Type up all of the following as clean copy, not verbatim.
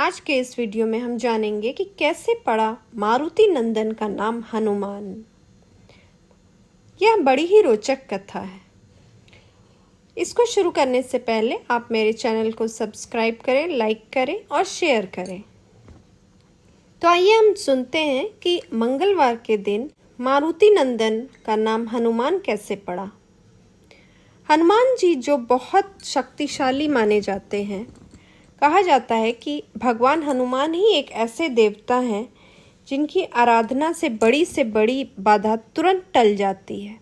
आज के इस वीडियो में हम जानेंगे कि कैसे पड़ा मारुति नंदन का नाम हनुमान। यह बड़ी ही रोचक कथा है। इसको शुरू करने से पहले आप मेरे चैनल को सब्सक्राइब करें, लाइक करें और शेयर करें। तो आइए हम सुनते हैं कि मंगलवार के दिन मारुति नंदन का नाम हनुमान कैसे पड़ा। हनुमान जी जो बहुत शक्तिशाली माने जाते हैं, कहा जाता है कि भगवान हनुमान ही एक ऐसे देवता हैं जिनकी आराधना से बड़ी बाधा तुरंत टल जाती है।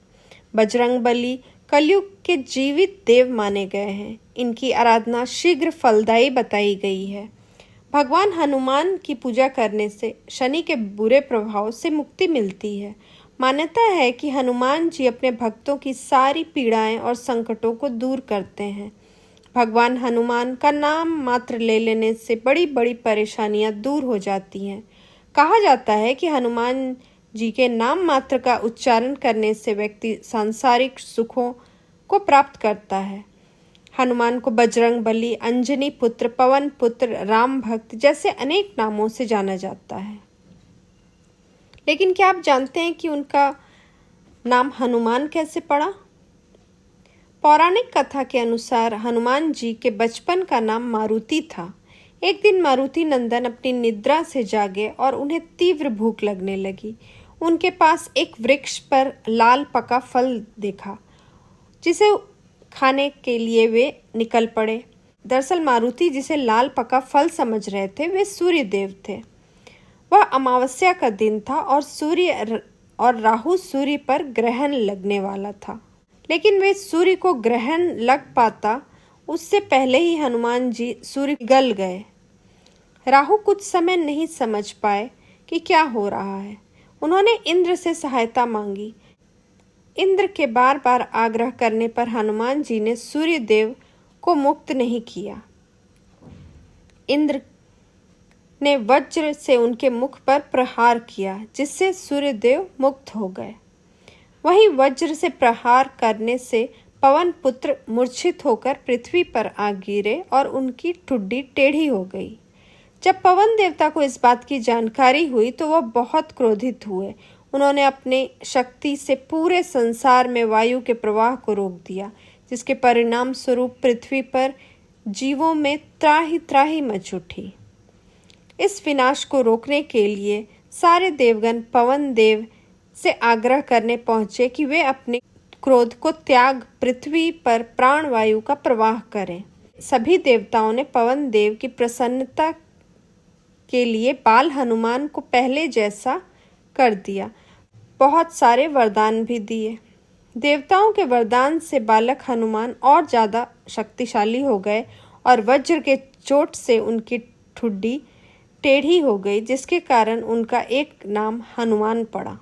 बजरंगबली कलयुग के जीवित देव माने गए हैं। इनकी आराधना शीघ्र फलदायी बताई गई है। भगवान हनुमान की पूजा करने से शनि के बुरे प्रभाव से मुक्ति मिलती है। मान्यता है कि हनुमान जी अपने भक्तों की सारी पीड़ाएं और संकटों को दूर करते हैं। भगवान हनुमान का नाम मात्र ले लेने से बड़ी परेशानियां दूर हो जाती हैं। कहा जाता है कि हनुमान जी के नाम मात्र का उच्चारण करने से व्यक्ति सांसारिक सुखों को प्राप्त करता है। हनुमान को बजरंगबली, अंजनी पुत्र, पवन पुत्र, राम भक्त जैसे अनेक नामों से जाना जाता है। लेकिन क्या आप जानते हैं कि उनका नाम हनुमान कैसे पड़ा? पौराणिक कथा के अनुसार हनुमान जी के बचपन का नाम मारुति था। एक दिन मारुति नंदन अपनी निद्रा से जागे और उन्हें तीव्र भूख लगने लगी। उनके पास एक वृक्ष पर लाल पका फल देखा, जिसे खाने के लिए वे निकल पड़े। दरअसल मारुति जिसे लाल पका फल समझ रहे थे, वे सूर्य देव थे। वह अमावस्या का दिन था और सूर्य और राहु सूर्य पर ग्रहण लगने वाला था। लेकिन वे सूर्य को ग्रहण लग पाता उससे पहले ही हनुमान जी सूर्य गल गए। राहु कुछ समय नहीं समझ पाए कि क्या हो रहा है। उन्होंने इंद्र से सहायता मांगी। इंद्र के बार आग्रह करने पर हनुमान जी ने सूर्य देव को मुक्त नहीं किया। इंद्र ने वज्र से उनके मुख पर प्रहार किया, जिससे सूर्य देव मुक्त हो गए। वहीं वज्र से प्रहार करने से पवन पुत्र मूर्छित होकर पृथ्वी पर आ गिरे और उनकी ठुड्डी टेढ़ी हो गई। जब पवन देवता को इस बात की जानकारी हुई तो वह बहुत क्रोधित हुए। उन्होंने अपने शक्ति से पूरे संसार में वायु के प्रवाह को रोक दिया, जिसके परिणाम स्वरूप पृथ्वी पर जीवों में त्राही मच उठी। इस विनाश को रोकने के लिए सारे देवगण पवन देव से आग्रह करने पहुंचे कि वे अपने क्रोध को त्याग पृथ्वी पर प्राणवायु का प्रवाह करें। सभी देवताओं ने पवन देव की प्रसन्नता के लिए बाल हनुमान को पहले जैसा कर दिया। बहुत सारे वरदान भी दिए। देवताओं के वरदान से बालक हनुमान और ज़्यादा शक्तिशाली हो गए और वज्र के चोट से उनकी ठुड्डी टेढ़ी हो गई, जिसके कारण उनका एक नाम हनुमान पड़ा।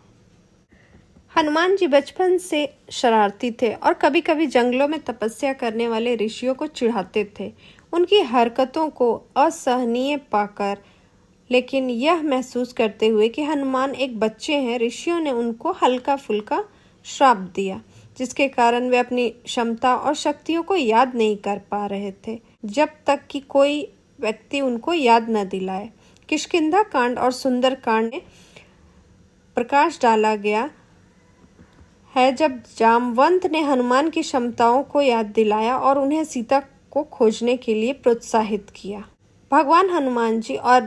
हनुमान जी बचपन से शरारती थे और कभी कभी जंगलों में तपस्या करने वाले ऋषियों को चिढ़ाते थे। उनकी हरकतों को असहनीय पाकर, लेकिन यह महसूस करते हुए कि हनुमान एक बच्चे हैं, ऋषियों ने उनको हल्का फुल्का श्राप दिया, जिसके कारण वे अपनी क्षमता और शक्तियों को याद नहीं कर पा रहे थे, जब तक कि कोई व्यक्ति उनको याद न दिलाए। किष्किंधा कांड और सुंदर कांड में प्रकाश डाला गया है, जब जामवंत ने हनुमान की क्षमताओं को याद दिलाया और उन्हें सीता को खोजने के लिए प्रोत्साहित किया। भगवान हनुमान जी और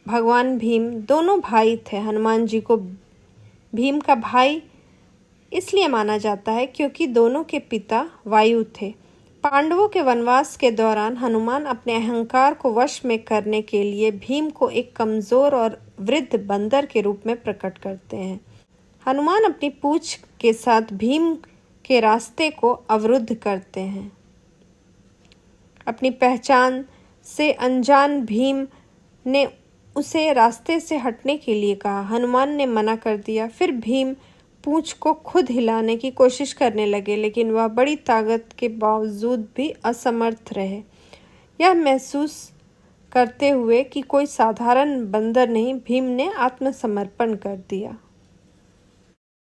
भगवान भीम दोनों भाई थे। हनुमान जी को भीम का भाई इसलिए माना जाता है क्योंकि दोनों के पिता वायु थे। पांडवों के वनवास के दौरान हनुमान अपने अहंकार को वश में करने के लिए भीम को एक कमजोर और वृद्ध बंदर के रूप में प्रकट करते हैं। हनुमान अपनी पूंछ के साथ भीम के रास्ते को अवरुद्ध करते हैं। अपनी पहचान से अनजान भीम ने उसे रास्ते से हटने के लिए कहा। हनुमान ने मना कर दिया। फिर भीम पूंछ को खुद हिलाने की कोशिश करने लगे, लेकिन वह बड़ी ताकत के बावजूद भी असमर्थ रहे। यह महसूस करते हुए कि कोई साधारण बंदर नहीं, भीम ने आत्मसमर्पण कर दिया।